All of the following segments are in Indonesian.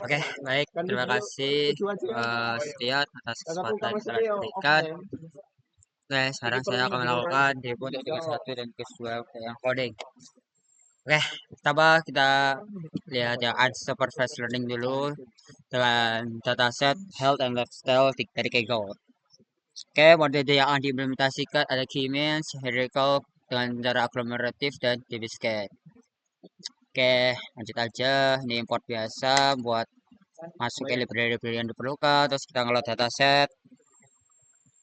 Oke, baik. Terima kasih Setia atas kesempatan yang telah diberikan. Oke, sekarang saya akan melakukan demo untuk tugas 1 dan tugas 2 yang coding. Oke, pertama kita lihat yang unsupervised learning dulu dengan dataset health and lifestyle dari Kaggle. Oke, model yang diimplementasikan ada key means, hierarchical dengan cara aglomeratif dan DB-scan. Oke, lanjut aja. Ini import biasa buat masuk ke library yang diperlukan. Terus kita ngeload dataset.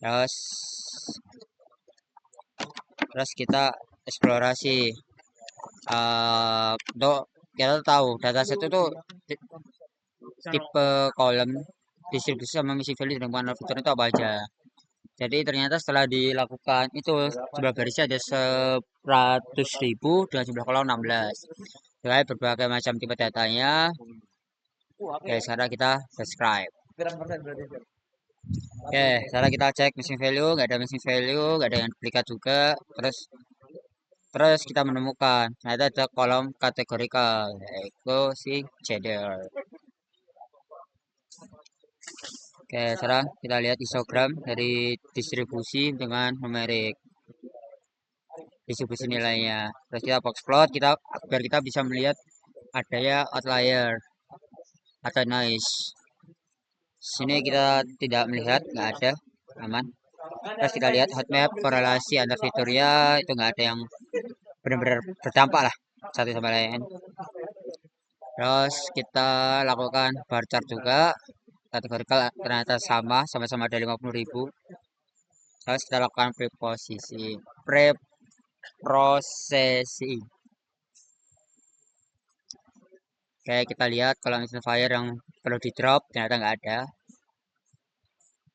Terus kita eksplorasi. Untuk kita tahu dataset itu tipe kolom distribusi sama misi value dan panel fitur itu apa aja. Jadi ternyata setelah dilakukan itu jumlah barisnya ada 100.000 dengan jumlah kolom 16. Dengan berbagai macam tipe datanya. Oke, sekarang kita subscribe. Oke, sekarang kita cek missing value, nggak ada missing value, nggak ada yang duplikat juga. Terus kita menemukan ternyata ada kolom kategorikal, yaitu si gender. Oke, sekarang kita lihat histogram dari distribusi dengan numerik. Distribusi nilainya. Terus kita box plot biar kita bisa melihat adanya outlier atau noise. Sini kita tidak melihat, nggak ada, aman. Terus kita lihat hot map korelasi antar fiturnya itu nggak ada yang benar-benar berdampak lah satu sama lain. Terus kita lakukan bar chart juga, kategorikal ternyata sama-sama ada 50.000. Terus kita lakukan preprocessing. Oke, kita lihat kalau fire yang perlu di drop ternyata nggak ada.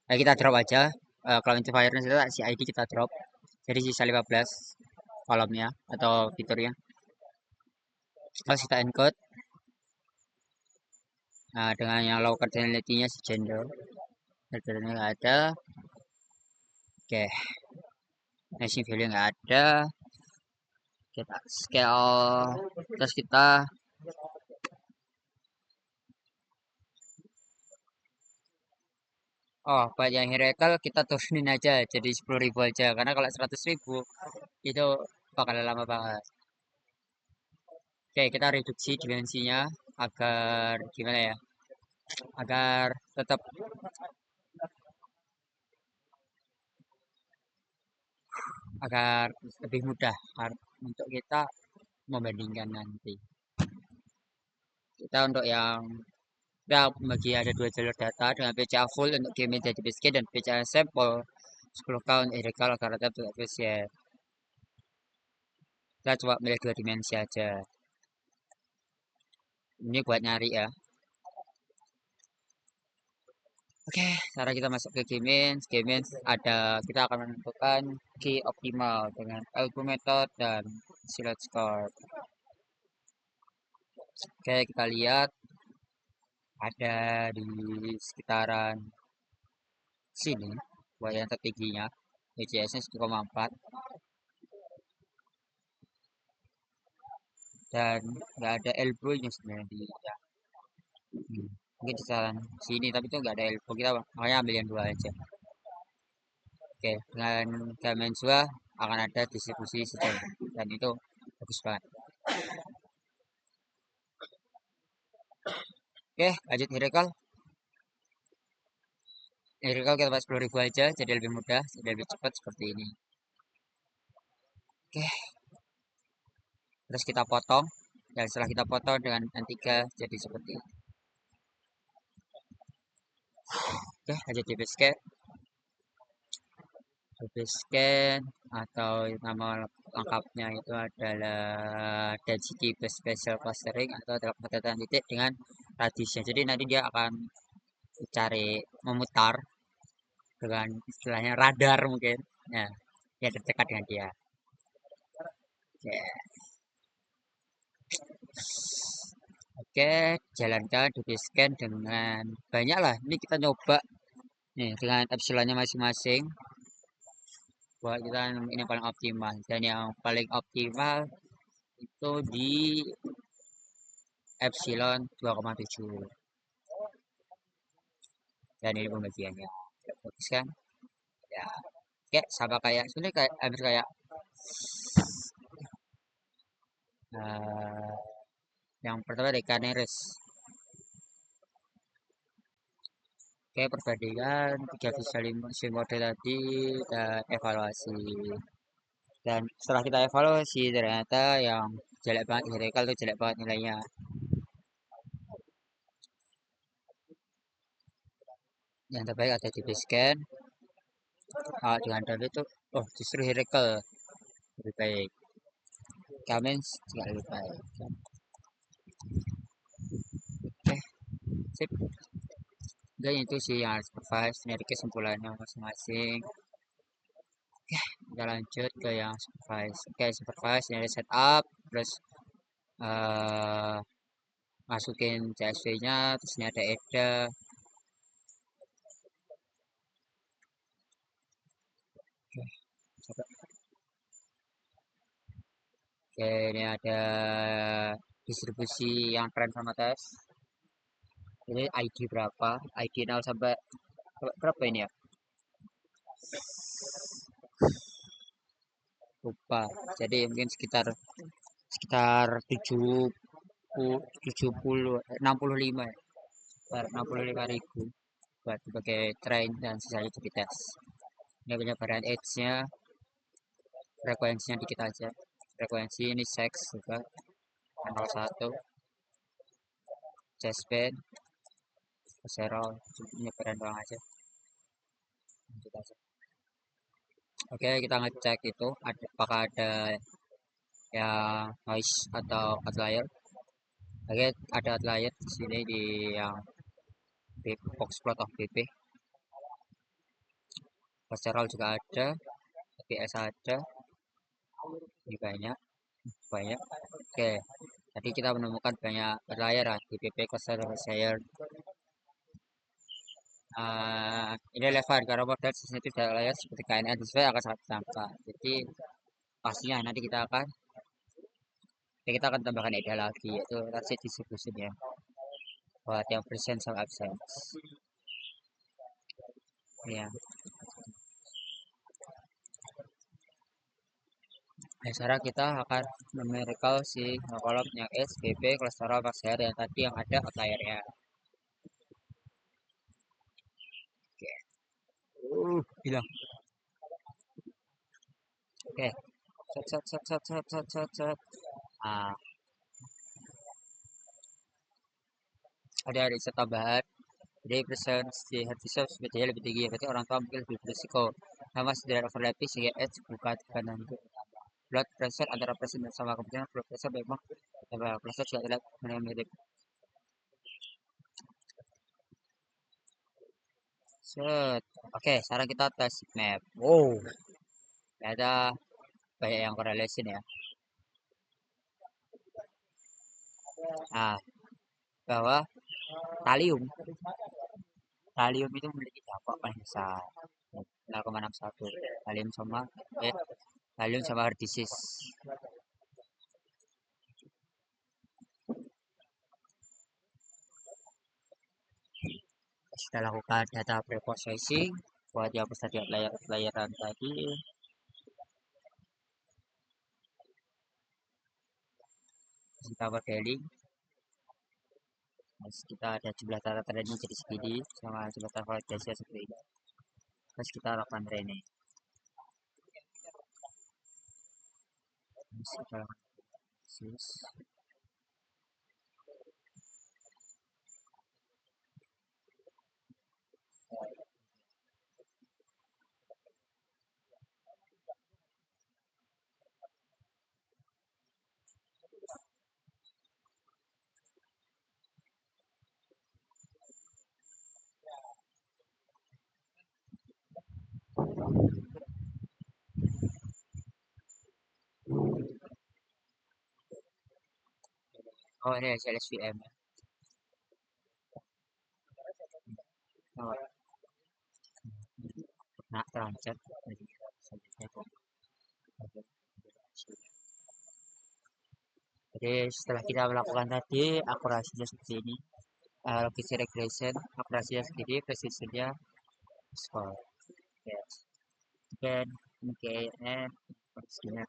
Nah, kita drop aja. Kalau fire si ID kita drop. Jadi sisa 15 kolomnya atau fiturnya. Terus kita encode. Nah, dengan yang low cardinality-nya si gender. Gendernya nggak ada. Oke. Missing value nggak ada. Kita scale. Terus kita buat yang hierarchical kita turunin aja jadi 10.000 aja. Karena kalau 100.000 itu bakal lama banget. Oke, kita reduksi dimensinya agar gimana ya? Agar tetap lebih mudah untuk kita membandingkan nanti. Kita untuk yang kita bagi ada 2 jalur data dengan PCA full untuk game jadi BSK dan PCA sampel 10 count hierarchical agar tetap efisien. Kita coba milih 2 dimensi aja. Ini buat nyari ya. Oke, sekarang kita masuk ke Gamins ada kita akan menentukan key optimal dengan algo method dan select score. Oke, kita lihat ada di sekitaran sini buat yang tertingginya ECS-nya 1,4 dan nggak ada elbow-nya sebenarnya di ya. Mungkin di saran sini tapi itu nggak ada elbow, kita makanya ambil yang 2 aja. Oke, dengan dimensi 2 akan ada distribusi sejauh dan itu bagus banget. Oke, lanjut hierarchical. Hierarchical kita pakai 10.000 aja jadi lebih mudah, jadi lebih cepat seperti ini. Oke. Terus kita potong dan setelah kita potong dengan N3 jadi seperti ini. Oke, lanjut DB scan atau nama lengkapnya itu adalah density based spatial clustering atau adalah pengetatan titik dengan radiusnya. Jadi nanti dia akan cari memutar dengan istilahnya radar mungkin. Nah, dia terdekat dengan dia. Oke. Oke, jalankan DB scan dengan banyak lah. Ini kita nyoba nih dengan epsilonnya masing-masing. Buat kita ini paling optimal dan yang paling optimal itu di epsilon 2,7. Dan ini pembagiannya bagus kan ya, kayak sama kayak sebenarnya kayak hampir kayak eh, yang pertama dari Caneres. Oke, perbandingan tiga visualisasi model tadi dan evaluasi. Dan setelah kita evaluasi ternyata yang jelek banget Hiraikal tuh jelek banget nilainya. Yang terbaik ada di Basecamp. Dengan David itu, oh justru Hiraikal lebih baik. Kamens juga lebih baik. Oke, sip. Dan itu sih yang harus supervise dari kesimpulannya masing-masing. Kita lanjut ke yang supervise. Oke, supervise dari setup, terus eh masukin CSV-nya, terus ini ada EDA. Oke, coba. Oke, ini ada distribusi yang trend sama tes. Ini ID berapa? ID 0 sampai berapa ini ya? Lupa. Jadi mungkin sekitar sekitar 65 ya. Sekitar 65.000 buat sebagai train dan sisanya jadi tes. Ini penyebaran edge-nya, frekuensinya dikit aja. Frekuensi ini sex juga 01, chest band, zero, penyebaran doang aja. Lanjut aja. Oke, kita ngecek itu apakah ada yang noise atau outlier. Oke, ada outlier di sini di yang box plot of BP. Kolesterol juga ada, TPS ada, ini banyak, banyak. Oke, tadi kita menemukan banyak outlier lah di BP kolesterol share. Ini relevan karena model sensitif outlier seperti KNN sesuai akan sangat tampak. Jadi pastinya nanti kita akan tambahkan EDA lagi yaitu transit distribution ya buat yang present sama absence ya. Nah, sekarang kita akan numerical si kolom yang SBB kolesterol pasir yang tadi yang ada outlier-nya. Oke. Hilang. Oke. Set set set set set set set set. Ah, ada riset tambahan. Jadi presensi heart disease biasanya lebih tinggi, berarti orang tua mungkin lebih berisiko. Nama sederet overlapping sehingga edge buka tekanan blood pressure antara presiden sama kemudian blood pressure memang blood pressure juga tidak mirip. Set. Oke, sekarang kita tes map. Wow, ada banyak yang correlation ya. Nah, bahwa talium, talium itu memiliki dampak paling besar. 0,61. Talium sama eh talium sama heart disease. Kita lakukan data preprocessing buat yang tadi layaran tadi. Kita modeling. Terus kita ada jumlah data training jadi segini sama jumlah data validasi seperti ini. Terus kita lakukan training. Terus kita lakukan proses. Oh ini hasil SVM ya. Oh, nah transit. Jadi setelah kita melakukan tadi akurasinya seperti ini. logistic regression, akurasinya segini, precisionnya score. Yes. Then KNN segini.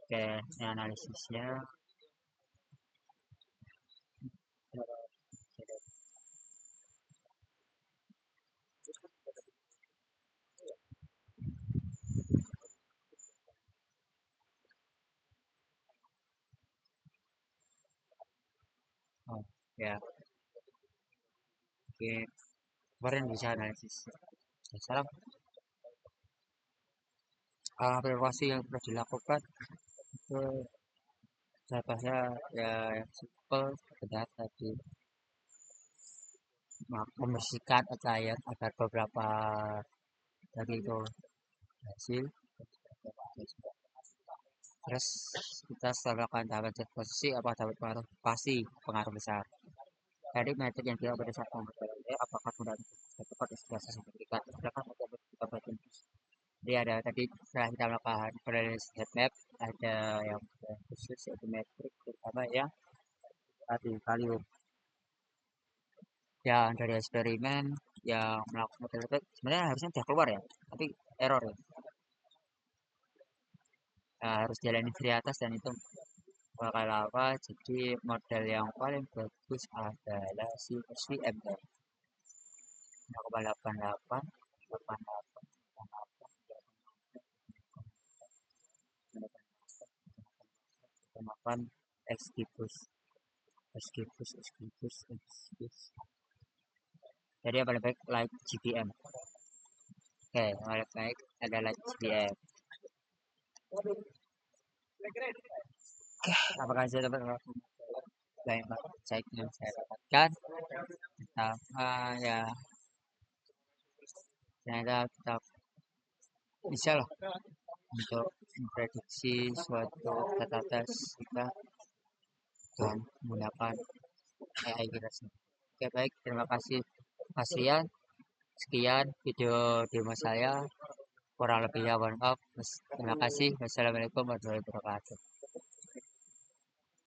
Oke, ini analisisnya. Oh, ya. Oke, kemarin bisa analisis. Salam. Evaluasi yang pernah dilakukan itu contohnya ya yang simple sekedar tadi membersihkan cair agar beberapa dari itu hasil. Terus kita setelah melakukan tahapan cek posisi apa dapat pengaruh pasti pengaruh besar dari metode yang dia pada saat pengambilannya apakah kemudian tepat estimasi signifikan sedangkan metode kita batin. Jadi ada tadi setelah kita melakukan analisis heat map ada yang khusus yaitu metrik terutama yang tadi kalium yang dari eksperimen yang melakukan model itu sebenarnya harusnya sudah keluar ya tapi error ya. Nah, harus jalani dari atas dan itu bakal apa jadi model yang paling bagus adalah si SVM ya 0,88 88 8 Xgibus Xgibus Xgibus Xgibus jadi yang paling baik like GPM. Oke yang paling baik adalah GPM. Apakah saya dapat banyak insight yang saya dapatkan pertama ya ternyata kita bisa loh untuk memprediksi suatu data tes kita dan menggunakan AI kita sendiri. Oke baik terima kasih Mas sekian video demo saya kurang lebihnya mohon maaf. Terima kasih wassalamualaikum warahmatullahi wabarakatuh.